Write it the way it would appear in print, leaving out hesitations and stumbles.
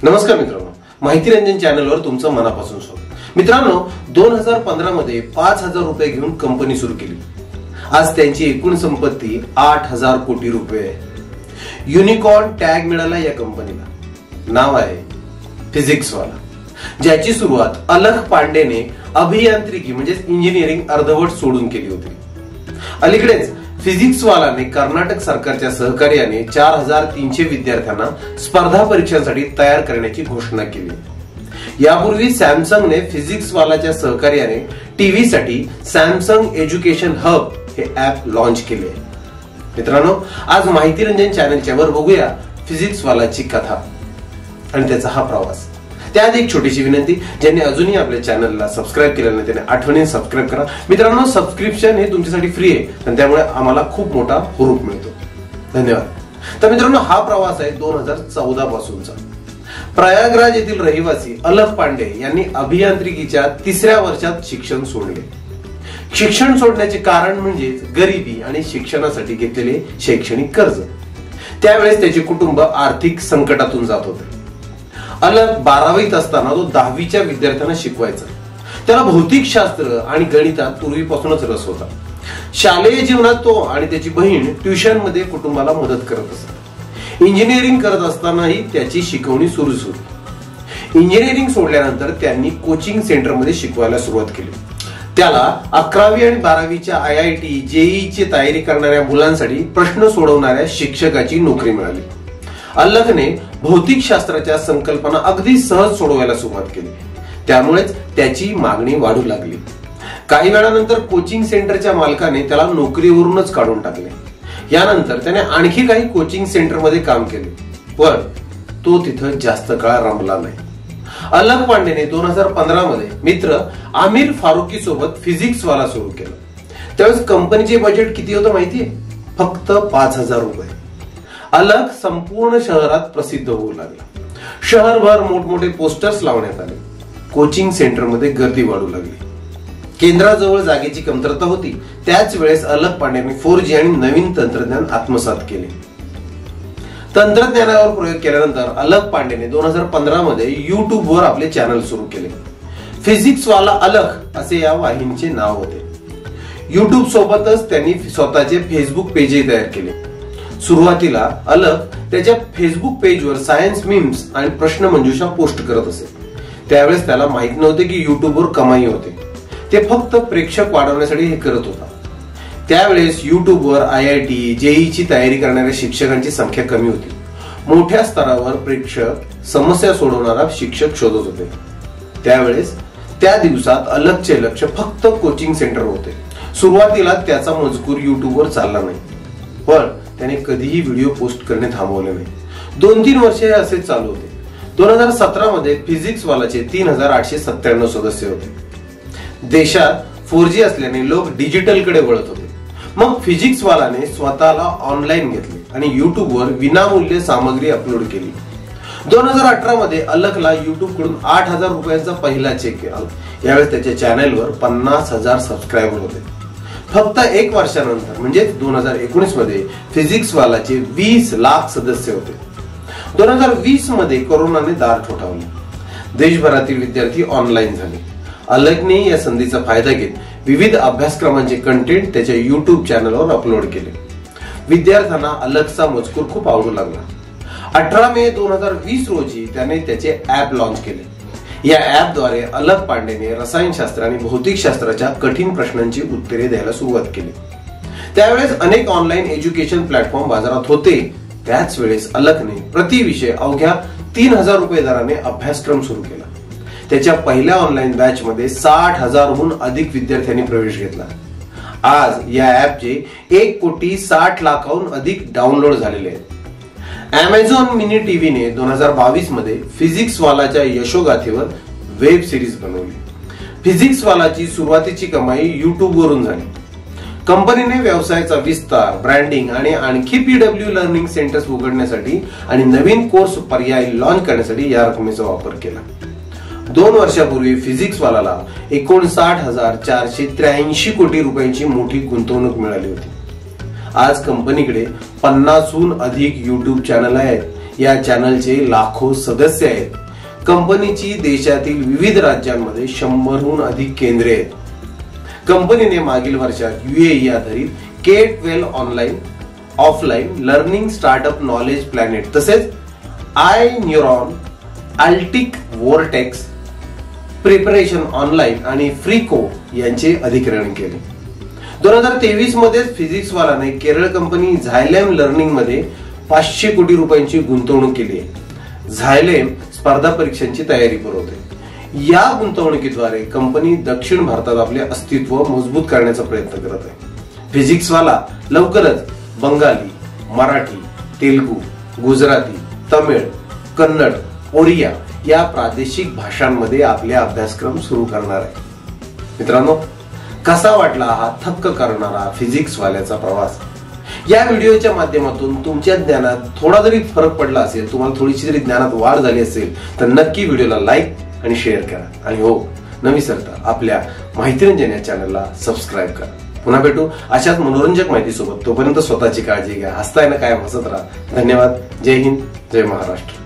नमस्कार मित्रांनो, माहिती रंजन चॅनलवर तुमचं मनापासून स्वागत। मित्रांनो, 2015 मध्ये 5,000 रुपये घेऊन कंपनी सुरू केली। आज त्यांची एकूण संपत्ती 8,000 कोटी रुपये आहे। युनिकॉर्न टॅग मिळाला या कंपनीला। नाव आहे फिजिक्स वाला, ज्याची सुरुवात अलख पांडेने अभियांत्रिकी म्हणजे इंजिनिअरिंग अर्धवट सोडून केली होती। अलीकडेच फिजिक्स वालाने कर्नाटक सरकारच्या सहकार्याने 4,300 विद्यार्थ्यांना स्पर्धा परीक्षांसाठी तयार करण्याची घोषणा केली। यापूर्वी सॅमसंगने फिजिक्स वालाच्या सहकार्याने टीव्ही साठी सॅमसंग एज्युकेशन हब हे ऍप लॉन्च केले। मित्रांनो, आज माहिती रंजन चॅनलच्या वर बघूया फिजिक्स वालाची कथा आणि त्याचा हा प्रवास। त्याआधी एक छोटीशी विनंती, ज्यांनी अजूनही आपल्या चॅनलला सबस्क्राईब केलेलं नाही त्याने आठवणीने सबस्क्राईब करा। मित्रांनो, सबस्क्रिप्शन हे तुमच्यासाठी फ्री आहे आणि त्यामुळे आम्हाला खूप मोठा हुरूप मिळतो। धन्यवाद। तर मित्रांनो, हा प्रवास आहे 2014 पासूनचा। प्रयागराज येथील रहिवासी अलख पांडे यांनी अभियांत्रिकीच्या 3ऱ्या वर्षात शिक्षण सोडले। शिक्षण सोडण्याचे कारण म्हणजे गरिबी आणि शिक्षणासाठी घेतलेले शैक्षणिक कर्ज। त्यावेळेस त्याचे कुटुंब आर्थिक संकटातून जात होते। अलख 12वीत असताना तो 10वीच्या विद्यार्थ्यांना शिकवायचा। त्याला भौतिकशास्त्र आणि गणितात पूर्वीपासूनच रस होता। शालेय जीवनात तो आणि त्याची बहीण ट्युशन मध्ये कुटुंबाला मदत करत असत। इंजिनिअरिंग करत असतानाही त्याची शिकवणी सुरूच होती। इंजिनिअरिंग सोडल्यानंतर त्यांनी कोचिंग सेंटर मध्ये शिकवायला सुरुवात केली। त्याला 11वी आणि 12वीच्या IIT JEE ची तयारी करणाऱ्या मुलांसाठी प्रश्न सोडवणाऱ्या शिक्षकाची नोकरी मिळाली। अलखने भौतिकशास्त्राच्या संकल्पना अगदी सहज सोडवायला सुरुवात केली। त्यामुळेच त्याची मागणी वाढू लागली। काही वेळानंतर कोचिंग सेंटरच्या मालकाने त्याला नोकरीवरूनच काढून टाकले। यानंतर त्याने आणखी काही कोचिंग सेंटर मध्ये काम केले, पण तो तिथं जास्त काळ रमला नाही। अलख पांडेने 2015 मध्ये मित्र आमिर फारुकी सोबत फिजिक्स वाला सुरू केला। त्यावेळेस कंपनीचे बजेट किती होतं माहितीये? फक्त 5,000 रुपये। अलख संपूर्ण शहरात प्रसिद्ध होऊ लागला। शहरभर मोठमोठे पोस्टर्स लावण्यात आले। कोचिंग सेंटर मध्ये गर्दी वाढू लागली। केंद्राजवळ जागेची कमतरता होती। त्याच वेळेस अलख पांडेने 4G आणि नवीन तंत्रज्ञान आत्मसात केले। तंत्रज्ञानावर प्रयोग केल्यानंतर अलख पांडेने 2015 मध्ये YouTube वर आपले चॅनल सुरू केले। फिजिक्स वाला अलख असे या वाहिनीचे नाव होते। YouTube सोबतच त्यांनी स्वतःचे फेसबुक पेजही तयार केले। सुरुवातीला अलख त्याच्या फेसबुक पेजवर सायन्स मीम्स आणि प्रश्नमंजुषा पोस्ट करत असे। त्यावेळेस त्याला माहित नव्हते की युट्यूबवर कमाई होते। ते फक्त प्रेक्षक वाढवण्यासाठी हे करत होता। त्यावेळेस युट्यूबवर IIT JEE ची तयारी करणाऱ्या शिक्षकांची संख्या कमी होती। मोठ्या स्तरावर प्रेक्षक समस्या सोडवणारा शिक्षक शोधत होते। त्यावेळेस त्या दिवसात अलखचे लक्ष फक्त कोचिंग सेंटर होते। सुरुवातीला त्याचा मजकूर युट्यूबवर चालला नाही, पण त्याने कधीही व्हिडिओ पोस्ट करणे थांबवले नाही। 2-3 वर्षे असे चालू होते। 2017 मध्ये फिजिक्स वालाचे 3,897 सदस्य होते। देशात 4G असल्याने लोक डिजिटल कडे वळत होते। मग फिजिक्स वालाने स्वतःला ऑनलाईन घेतले आणि युट्यूबवर विनामूल्य सामग्री अपलोड केली। 2018 मध्ये अलखला युट्यूब कडून 8,000 रुपयांचा पहिला चेक आला। यावेळेस त्याच्या चॅनलवर 50,000 सबस्क्रायबर होते। फक्त 1 वर्षानंतर म्हणजे 2019 मध्ये फिजिक्स वालाचे 20 लाख सदस्य होते। 2020 मध्ये कोरोनाने दार ठोठावले। देशभरातील विद्यार्थी ऑनलाईन झाले। अलखने या संधीचा फायदा घेत विविध अभ्यासक्रमांचे कंटेंट त्याच्या YouTube चॅनलवर अपलोड केले। विद्यार्थ्यांना अलखचा मजकूर खूप आवडू लागला। 18 मे 2020 रोजी त्याने त्याचे ऍप लॉन्च केले। या ऍप द्वारे अलख पांडेने रसायनशास्त्र आणि भौतिकशास्त्राच्या कठीण प्रश्नांची उत्तरे द्यायला सुरुवात केली। त्यावेळेस अनेक ऑनलाईन एज्युकेशन प्लॅटफॉर्म बाजारात होते। त्याच वेळेस अलखने प्रति विषय अवघ्या 3,000 रुपये दराने अभ्यासक्रम सुरू केला। त्याच्या पहिल्या ऑनलाईन बॅच मध्ये 60,000हून अधिक विद्यार्थ्यांनी प्रवेश घेतला। आज या ऍपचे 1,60,00,000हून अधिक डाउनलोड झालेले आहेत। Amazon मिनी टीव्हीने 2022 मध्ये फिजिक्स वालाच्या यशोगाथेवर वेब सिरीज बनवली। फिजिक्स वालाची सुरुवातीची कमाई YouTube वरून झाली। कंपनीने व्यवसायाचा विस्तार, ब्रँडिंग आणि आणखी PW लर्निंग सेंटर्स उघडण्यासाठी आणि नवीन कोर्स पर्याय लॉन्च करण्यासाठी या रकमेचा वापर केला। 2 वर्षापूर्वी फिजिक्स वालाला 59,483 कोटी रुपयांची मोठी गुंतवणूक मिळाली होती। आज कंपनीकडे 50हून अधिक YouTube चॅनल आहेत। या चॅनलचे लाखो सदस्य आहेत. कंपनीची देशातील विविध राज्यांमध्ये 100हून अधिक केंद्रे आहेत. कंपनीने मागील वर्षात UAE आधारित K-12 online offline learning startup knowledge planet तसेच iNeuron, Altic Vortex preparation online आणि फ्रीको यांचे अधिग्रहण केले. 2023 मध्ये फिजिक्स वालाने केरळ कंपनी झायलेम लर्निंग मध्ये 500 कोटी रुपयांची गुंतवणूक केली आहे. झायलेम स्पर्धा परीक्षांची तयारी पुरवते. या गुंतवणुकीद्वारे कंपनी दक्षिण भारतात आपले अस्तित्व मजबूत करण्याचा प्रयत्न करत आहे. फिजिक्स वाला लवकरच बंगाली, मराठी, तेलुगू, गुजराती, तमिळ, कन्नड, ओडिया या प्रादेशिक भाषांमध्ये आपले अभ्यासक्रम सुरू करणार आहे. मित्रांनो, कसा वाटला हा थक्क करणारा फिजिक्स वाल्याचा प्रवास? या व्हिडिओच्या माध्यमातून तुमच्या ज्ञानात थोडा जरी फरक पडला असेल, तुम्हाला थोडीशी जरी ज्ञानात वाढ झाली असेल तर नक्की व्हिडिओला लाईक आणि शेअर करा. आणि हो, न विसरता आपल्या माहितीरंजन या चॅनलला सबस्क्राईब करा. पुन्हा भेटू अशाच मनोरंजक माहितीसोबत. तोपर्यंत स्वतःची काळजी घ्या. हसताय ना कायम हसत राहा. धन्यवाद. जय हिंद, जय महाराष्ट्र.